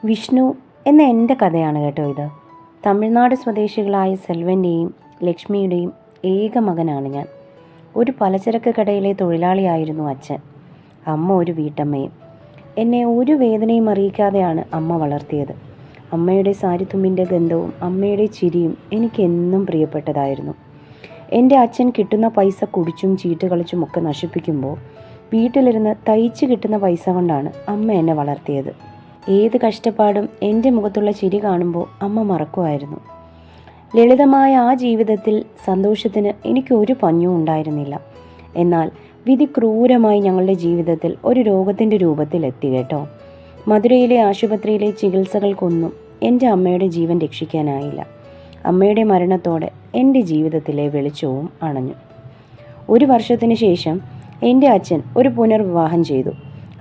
വിഷ്ണു എന്ന എൻ്റെ കഥയാണ് കേട്ടോ ഇത്. തമിഴ്നാട് സ്വദേശികളായ സെൽവൻ്റെയും ലക്ഷ്മിയുടെയും ഏക മകനാണ് ഞാൻ. ഒരു പലചരക്ക് കടയിലെ തൊഴിലാളിയായിരുന്നു അച്ഛൻ. അമ്മ ഒരു വീട്ടമ്മയും. എന്നെ ഒരു വേദനയും അറിയിക്കാതെയാണ് അമ്മ വളർത്തിയത്. അമ്മയുടെ സാരിത്തുമ്പിൻ്റെ ഗന്ധവും അമ്മയുടെ ചിരിയും എനിക്കെന്നും പ്രിയപ്പെട്ടതായിരുന്നു. എൻ്റെ അച്ഛൻ കിട്ടുന്ന പൈസ കുടിച്ചും ചീട്ട് കളിച്ചുമൊക്കെ നശിപ്പിക്കുമ്പോൾ വീട്ടിലിരുന്ന് തയ്ച്ച് കിട്ടുന്ന പൈസ കൊണ്ടാണ് അമ്മ എന്നെ വളർത്തിയത്. ഏത് കഷ്ടപ്പാടും എൻ്റെ മുഖത്തുള്ള ചിരി കാണുമ്പോൾ അമ്മ മറക്കുമായിരുന്നു. ലളിതമായ ആ ജീവിതത്തിൽ സന്തോഷത്തിന് എനിക്കൊരു പഞ്ഞവും ഉണ്ടായിരുന്നില്ല. എന്നാൽ വിധി ക്രൂരമായി ഞങ്ങളുടെ ജീവിതത്തിൽ ഒരു രോഗത്തിൻ്റെ രൂപത്തിലെത്തി കേട്ടോ. മധുരയിലെ ആശുപത്രിയിലെ ചികിത്സകൾക്കൊന്നും എൻ്റെ അമ്മയുടെ ജീവൻ രക്ഷിക്കാനായില്ല. അമ്മയുടെ മരണത്തോടെ എൻ്റെ ജീവിതത്തിലെ വെളിച്ചവും അണഞ്ഞു. ഒരു വർഷത്തിന് ശേഷം എൻ്റെ അച്ഛൻ ഒരു പുനർവിവാഹം ചെയ്തു.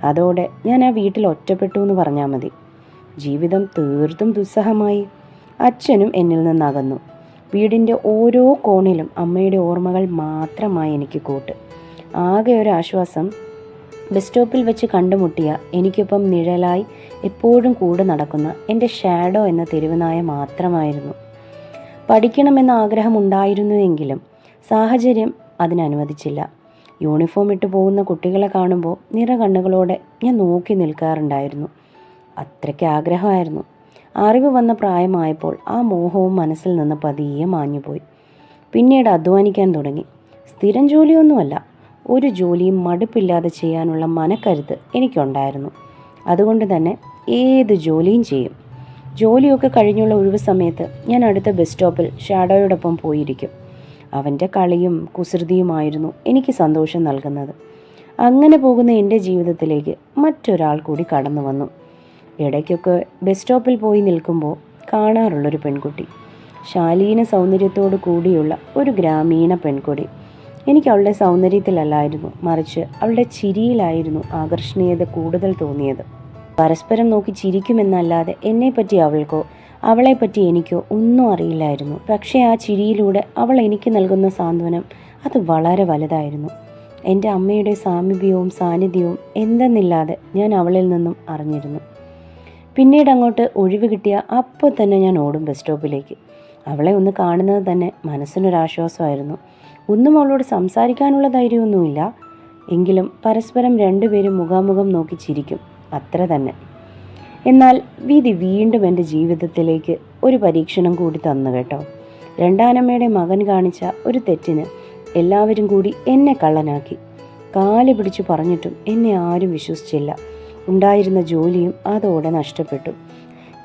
അതോടെ ഞാൻ ആ വീട്ടിൽ ഒറ്റപ്പെട്ടു എന്ന് പറഞ്ഞാൽ മതി. ജീവിതം തീർത്തും ദുസ്സഹമായി. അച്ഛനും എന്നിൽ നിന്നകന്നു. വീടിൻ്റെ ഓരോ കോണിലും അമ്മയുടെ ഓർമ്മകൾ മാത്രമായി എനിക്ക് കൂട്ട്. ആകെ ഒരു ആശ്വാസം ബസ് സ്റ്റോപ്പിൽ വെച്ച് കണ്ടുമുട്ടിയ എനിക്കൊപ്പം നിഴലായി എപ്പോഴും കൂടെ നടക്കുന്ന എൻ്റെ ഷാഡോ എന്ന തെരുവുനായ മാത്രമായിരുന്നു. പഠിക്കണമെന്ന ആഗ്രഹമുണ്ടായിരുന്നുവെങ്കിലും സാഹചര്യം അതിനനുവദിച്ചില്ല. യൂണിഫോം ഇട്ട് പോകുന്ന കുട്ടികളെ കാണുമ്പോൾ നിറകണ്ണുകളോടെ ഞാൻ നോക്കി നിൽക്കാറുണ്ടായിരുന്നു. അത്രയ്ക്ക് ആഗ്രഹമായിരുന്നു. അറിവ് വന്ന പ്രായമായപ്പോൾ ആ മോഹവും മനസ്സിൽ നിന്ന് പതിയെ മാഞ്ഞുപോയി. പിന്നീട് അധ്വാനിക്കാൻ തുടങ്ങി. സ്ഥിരം ജോലിയൊന്നുമല്ല, ഒരു ജോലിയും മടുപ്പില്ലാതെ ചെയ്യാനുള്ള മനക്കരുത്ത് എനിക്കുണ്ടായിരുന്നു. അതുകൊണ്ട് തന്നെ ഏത് ജോലിയും ചെയ്യും. ജോലിയൊക്കെ കഴിഞ്ഞുള്ള ഒഴിവ് സമയത്ത് ഞാൻ അടുത്ത ബസ് സ്റ്റോപ്പിൽ ഷാഡോയോടൊപ്പം പോയിരിക്കും. അവൻ്റെ കളിയും കുസൃതിയുമായിരുന്നു എനിക്ക് സന്തോഷം നൽകുന്നത്. അങ്ങനെ പോകുന്ന എൻ്റെ ജീവിതത്തിലേക്ക് മറ്റൊരാൾ കൂടി കടന്നു വന്നു. ഇടയ്ക്കൊക്കെ ബസ് സ്റ്റോപ്പിൽ പോയി നിൽക്കുമ്പോൾ കാണാറുള്ളൊരു പെൺകുട്ടി. ശാലീന സൗന്ദര്യത്തോടു കൂടിയുള്ള ഒരു ഗ്രാമീണ പെൺകുട്ടി. എനിക്ക് അവളുടെ സൗന്ദര്യത്തിലല്ലായിരുന്നു, മറിച്ച് അവളുടെ ചിരിയിലായിരുന്നു ആകർഷണീയത കൂടുതൽ തോന്നിയത്. പരസ്പരം നോക്കി ചിരിക്കുമെന്നല്ലാതെ എന്നെപ്പറ്റി അവൾക്കോ അവളെപ്പറ്റി എനിക്കോ ഒന്നും അറിയില്ലായിരുന്നു. പക്ഷേ ആ ചിരിയിലൂടെ അവൾ എനിക്ക് നൽകുന്ന സാന്ത്വനം അത് വളരെ വലുതായിരുന്നു. എൻ്റെ അമ്മയുടെ സാമീപ്യവും സാന്നിധ്യവും എന്തെന്നില്ലാതെ ഞാൻ അവളിൽ നിന്നും അറിഞ്ഞിരുന്നു. പിന്നീട് അങ്ങോട്ട് ഒഴിവ് കിട്ടിയ അപ്പോൾ തന്നെ ഞാൻ ഓടും ബസ് സ്റ്റോപ്പിലേക്ക്. അവളെ ഒന്ന് കാണുന്നത് തന്നെ മനസ്സിനൊരാശ്വാസമായിരുന്നു. ഒന്നും അവളോട് സംസാരിക്കാനുള്ള ധൈര്യമൊന്നുമില്ല. എങ്കിലും പരസ്പരം രണ്ടുപേരും മുഖാമുഖം നോക്കി ചിരിക്കും, അത്ര തന്നെ. എന്നാൽ വിധി വീണ്ടും എൻ്റെ ജീവിതത്തിലേക്ക് ഒരു പരീക്ഷണം കൂടി തന്നു കേട്ടോ. രണ്ടാനമ്മയുടെ മകൻ കാണിച്ച ഒരു തെറ്റിന് എല്ലാവരും കൂടി എന്നെ കള്ളനാക്കി. കാല് പിടിച്ചു പറഞ്ഞിട്ടും എന്നെ ആരും വിശ്വസിച്ചില്ല. ഉണ്ടായിരുന്ന ജോലിയും അതോടെ നഷ്ടപ്പെട്ടു.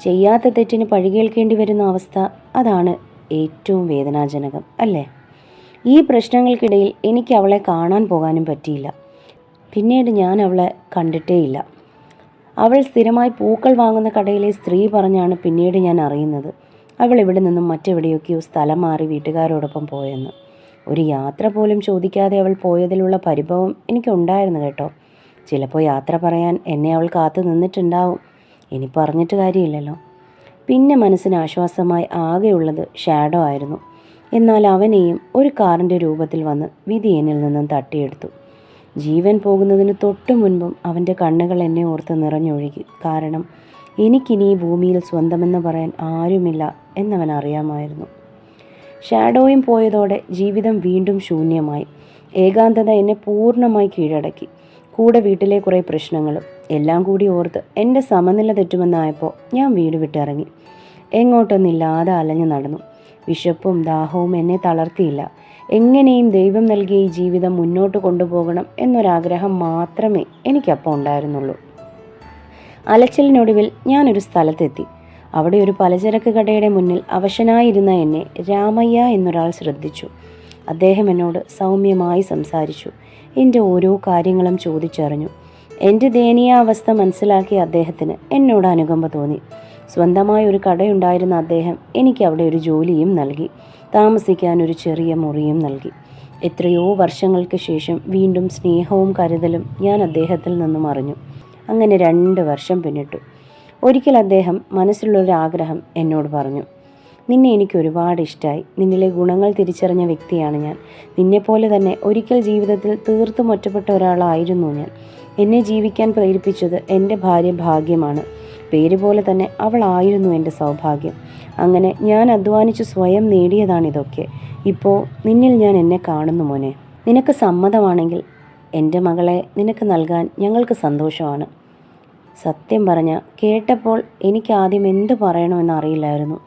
ചെയ്യാത്ത തെറ്റിന് പഴികേൽക്കേണ്ടി വരുന്ന അവസ്ഥ, അതാണ് ഏറ്റവും വേദനാജനകം, അല്ലേ? ഈ പ്രശ്നങ്ങൾക്കിടയിൽ എനിക്ക് അവളെ കാണാൻ പോകാനും പറ്റിയില്ല. പിന്നീട് ഞാൻ അവളെ കണ്ടിട്ടേയില്ല. അവൾ സ്ഥിരമായി പൂക്കൾ വാങ്ങുന്ന കടയിലെ സ്ത്രീ പറഞ്ഞാണ് പിന്നീട് ഞാൻ അറിയുന്നത് അവൾ ഇവിടെ നിന്നും മറ്റെവിടെയൊക്കെയോ സ്ഥലം മാറി വീട്ടുകാരോടൊപ്പം പോയെന്ന്. ഒരു യാത്ര പോലും ചോദിക്കാതെ അവൾ പോയതിലുള്ള പരിഭവം എനിക്കുണ്ടായിരുന്നു കേട്ടോ. ചിലപ്പോൾ യാത്ര പറയാൻ എന്നെ അവൾ കാത്തു നിന്നിട്ടുണ്ടാവും. ഇനി പറഞ്ഞിട്ട് കാര്യമില്ലല്ലോ. പിന്നെ മനസ്സിന് ആശ്വാസമായി ആകെയുള്ളത് ഷാഡോ ആയിരുന്നു. എന്നാൽ അവനെയും ഒരു കാറിൻ്റെ രൂപത്തിൽ വന്ന് വിധി എന്നിൽ നിന്നും തട്ടിയെടുത്തു. ജീവൻ പോകുന്നതിന് തൊട്ടു മുൻപും അവൻ്റെ കണ്ണുകൾ എന്നെ ഓർത്ത് നിറഞ്ഞൊഴുകി. കാരണം എനിക്കിനി ഈ ഭൂമിയിൽ സ്വന്തമെന്ന് പറയാൻ ആരുമില്ല എന്നവൻ അറിയാമായിരുന്നു. ഷാഡോയും പോയതോടെ ജീവിതം വീണ്ടും ശൂന്യമായി. ഏകാന്തത എന്നെ പൂർണ്ണമായി കീഴടക്കി. കൂടെ വീട്ടിലെ കുറേ പ്രശ്നങ്ങളും എല്ലാം കൂടി ഓർത്ത് എൻ്റെ സമനില തെറ്റുമെന്നായപ്പോൾ ഞാൻ വീട് വിട്ടിറങ്ങി. എങ്ങോട്ടൊന്നില്ലാതെ അലഞ്ഞു നടന്നു. വിശപ്പും ദാഹവും എന്നെ തളർത്തിയില്ല. എങ്ങനെയും ദൈവം നൽകിയ ഈ ജീവിതം മുന്നോട്ട് കൊണ്ടുപോകണം എന്നൊരാഗ്രഹം മാത്രമേ എനിക്കപ്പോൾ ഉണ്ടായിരുന്നുള്ളൂ. അലച്ചിലിനൊടുവിൽ ഞാനൊരു സ്ഥലത്തെത്തി. അവിടെ ഒരു പലചരക്ക് കടയുടെ മുന്നിൽ അവശനായിരുന്ന എന്നെ രാമയ്യ എന്നൊരാൾ ശ്രദ്ധിച്ചു. അദ്ദേഹം എന്നോട് സൗമ്യമായി സംസാരിച്ചു. എൻ്റെ ഓരോ കാര്യങ്ങളും ചോദിച്ചറിഞ്ഞു. എൻ്റെ ദയനീയാവസ്ഥ മനസ്സിലാക്കിയ അദ്ദേഹത്തിന് എന്നോട് അനുകമ്പ തോന്നി. സ്വന്തമായ ഒരു കടയുണ്ടായിരുന്ന അദ്ദേഹം എനിക്ക് അവിടെ ഒരു ജോലിയും നൽകി. താമസിക്കാൻ ഒരു ചെറിയ മുറിയും നൽകി. എത്രയോ വർഷങ്ങൾക്ക് ശേഷം വീണ്ടും സ്നേഹവും കരുതലും ഞാൻ അദ്ദേഹത്തിൽ നിന്നും അറിഞ്ഞു. അങ്ങനെ 2 വർഷം പിന്നിട്ടു. ഒരിക്കൽ അദ്ദേഹം മനസ്സിലുള്ളൊരാഗ്രഹം എന്നോട് പറഞ്ഞു. നിന്നെ എനിക്ക് ഒരുപാട് ഇഷ്ടമായി. നിന്നിലെ ഗുണങ്ങൾ തിരിച്ചറിഞ്ഞ വ്യക്തിയാണ് ഞാൻ. നിന്നെപ്പോലെ തന്നെ ഒരിക്കൽ ജീവിതത്തിൽ തീർത്തും ഒറ്റപ്പെട്ട ഒരാളായിരുന്നു ഞാൻ. എന്നെ ജീവിക്കാൻ പ്രേരിപ്പിച്ചത് എൻ്റെ ഭാര്യ ഭാഗ്യമാണ്. പേര് പോലെ തന്നെ അവളായിരുന്നു എൻ്റെ സൗഭാഗ്യം. അങ്ങനെ ഞാൻ അധ്വാനിച്ച് സ്വയം നേടിയതാണിതൊക്കെ. ഇപ്പോൾ നിന്നിൽ ഞാൻ എന്നെ കാണുന്നു മോനെ. നിനക്ക് സമ്മതമാണെങ്കിൽ എൻ്റെ മകളെ നിനക്ക് നൽകാൻ ഞങ്ങൾക്ക് സന്തോഷമാണ്. സത്യം പറഞ്ഞ കേട്ടപ്പോൾ എനിക്ക് ആദ്യം എന്ത് പറയണമെന്ന് അറിയില്ലായിരുന്നു.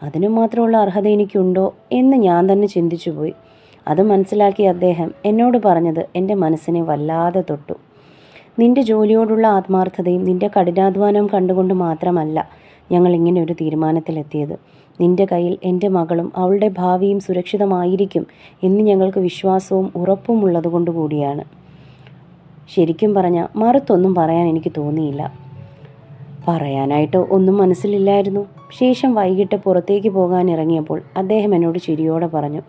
അതിനു മാത്രമുള്ള അർഹത എനിക്കുണ്ടോ എന്ന് ഞാൻ തന്നെ ചിന്തിച്ചു പോയി. അത് മനസ്സിലാക്കിയ അദ്ദേഹം എന്നോട് പറഞ്ഞത് എൻ്റെ മനസ്സിനെ വല്ലാതെ തൊട്ടു. നിന്റെ ജോലിയോടുള്ള ആത്മാർത്ഥതയും നിന്റെ കഠിനാധ്വാനവും കണ്ടുകൊണ്ട് മാത്രമല്ല ഞങ്ങൾ ഇങ്ങനെ ഒരു തീരുമാനത്തിലെത്തിയത്. നിന്റെ കയ്യിൽ എൻ്റെ മകളും അവളുടെ ഭാവിയും സുരക്ഷിതമായിരിക്കും എന്ന് ഞങ്ങൾക്ക് വിശ്വാസവും ഉറപ്പും ഉള്ളതുകൊണ്ട് കൂടിയാണ്. ശരിക്കും പറഞ്ഞാൽ മറുത്തൊന്നും പറയാൻ എനിക്ക് തോന്നിയില്ല. പറയാനായിട്ട് ഒന്നും മനസ്സിലില്ലായിരുന്നു. ശേഷം വൈകിട്ട് പുറത്തേക്ക് പോകാൻ ഇറങ്ങിയപ്പോൾ അദ്ദേഹം എന്നോട് ചിരിയോടെ പറഞ്ഞു,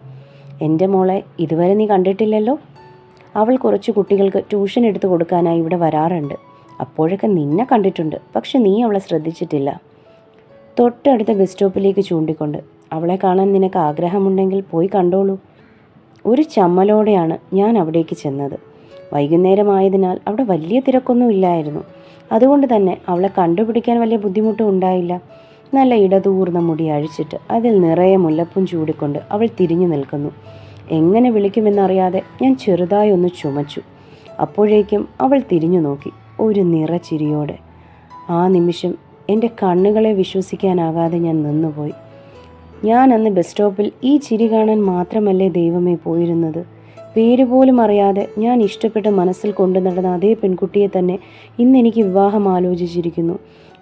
എൻ്റെ മോളെ ഇതുവരെ നീ കണ്ടിട്ടില്ലല്ലോ. അവൾ കുറച്ച് കുട്ടികൾക്ക് ട്യൂഷൻ എടുത്തു കൊടുക്കാനായി ഇവിടെ വരാറുണ്ട്. അപ്പോഴൊക്കെ നിന്നെ കണ്ടിട്ടുണ്ട്, പക്ഷെ നീ അവളെ ശ്രദ്ധിച്ചിട്ടില്ല. തൊട്ടടുത്ത ബസ് സ്റ്റോപ്പിലേക്ക് ചൂണ്ടിക്കൊണ്ട്, അവളെ കാണാൻ നിനക്ക് ആഗ്രഹമുണ്ടെങ്കിൽ പോയി കണ്ടോളൂ. ഒരു ചമ്മലോടെയാണ് ഞാൻ അവിടേക്ക് ചെന്നത്. വൈകുന്നേരമായതിനാൽ അവിടെ വലിയ തിരക്കൊന്നും ഇല്ലായിരുന്നു. അതുകൊണ്ട് തന്നെ അവളെ കണ്ടുപിടിക്കാൻ വലിയ ബുദ്ധിമുട്ടും ഉണ്ടായില്ല. നല്ല ഇടതൂർന്ന മുടി അഴിച്ചിട്ട് അതിൽ നിറയെ മുല്ലപ്പും ചൂടിക്കൊണ്ട് അവൾ തിരിഞ്ഞു നിൽക്കുന്നു. എങ്ങനെ വിളിക്കുമെന്നറിയാതെ ഞാൻ ചെറുതായി ഒന്ന് ചുമച്ചു. അപ്പോഴേക്കും അവൾ തിരിഞ്ഞു നോക്കി, ഒരു നിറച്ചിരിയോടെ. ആ നിമിഷം എൻ്റെ കണ്ണുകളെ വിശ്വസിക്കാനാകാതെ ഞാൻ നിന്നുപോയി. ഞാൻ അന്ന് ബസ് സ്റ്റോപ്പിൽ ഈ ചിരി കാണാൻ മാത്രമല്ലേ ദൈവമേ പോയിരുന്നത്. പേര് പോലും അറിയാതെ ഞാൻ ഇഷ്ടപ്പെട്ട് മനസ്സിൽ കൊണ്ടു നടന്ന അതേ പെൺകുട്ടിയെ തന്നെ ഇന്ന് എനിക്ക് വിവാഹം ആലോചിച്ചിരിക്കുന്നു.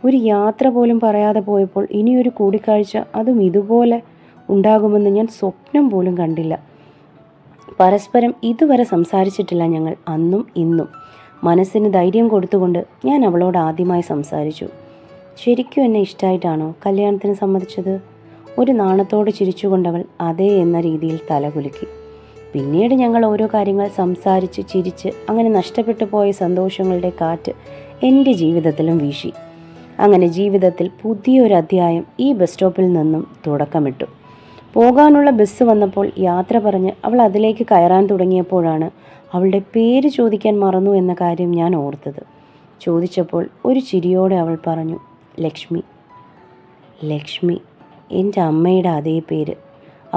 ഒരു യാത്ര പോലും പറയാതെ പോയപ്പോൾ ഇനിയൊരു കൂടിക്കാഴ്ച, അതും ഇതുപോലെ ഉണ്ടാകുമെന്ന് ഞാൻ സ്വപ്നം പോലും കണ്ടില്ല. പരസ്പരം ഇതുവരെ സംസാരിച്ചിട്ടില്ല ഞങ്ങൾ, അന്നും ഇന്നും. മനസ്സിന് ധൈര്യം കൊടുത്തുകൊണ്ട് ഞാൻ അവളോട് ആദ്യമായി സംസാരിച്ചു. ശരിക്കും എന്നെ ഇഷ്ടമായിട്ടാണോ കല്യാണത്തിന് സമ്മതിച്ചത്? ഒരു നാണത്തോട് ചിരിച്ചുകൊണ്ടവൾ അതേ എന്ന രീതിയിൽ തലകുലുക്കി. പിന്നീട് ഞങ്ങൾ ഓരോ കാര്യങ്ങൾ സംസാരിച്ച് ചിരിച്ച് അങ്ങനെ നഷ്ടപ്പെട്ടു പോയ സന്തോഷങ്ങളുടെ കാറ്റ് എൻ്റെ ജീവിതത്തിലും വീശി. അങ്ങനെ ജീവിതത്തിൽ പുതിയൊരു അധ്യായം ഈ ബസ് സ്റ്റോപ്പിൽ നിന്നും തുടക്കമിട്ടു. പോകാനുള്ള ബസ് വന്നപ്പോൾ യാത്ര പറഞ്ഞ് അവൾ അതിലേക്ക് കയറാൻ തുടങ്ങിയപ്പോഴാണ് അവളുടെ പേര് ചോദിക്കാൻ മറന്നു എന്ന കാര്യം ഞാൻ ഓർത്തത്. ചോദിച്ചപ്പോൾ ഒരു ചിരിയോടെ അവൾ പറഞ്ഞു, ലക്ഷ്മി. ലക്ഷ്മി, എൻ്റെ അമ്മയുടെ അതേ പേര്.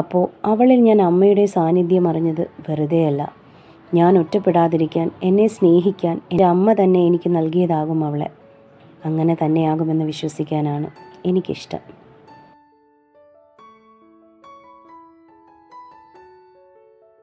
അപ്പോൾ അവളിൽ ഞാൻ അമ്മയുടെ സാന്നിധ്യം അറിഞ്ഞത് വെറുതെയല്ല. ഞാൻ ഒറ്റപ്പെടാതിരിക്കാൻ, എന്നെ സ്നേഹിക്കാൻ എൻ്റെ അമ്മ തന്നെ എനിക്ക് നൽകിയതാകും അവളെ. അങ്ങനെ തന്നെയാകുമെന്ന് വിശ്വസിക്കാനാണ് എനിക്കിഷ്ടം.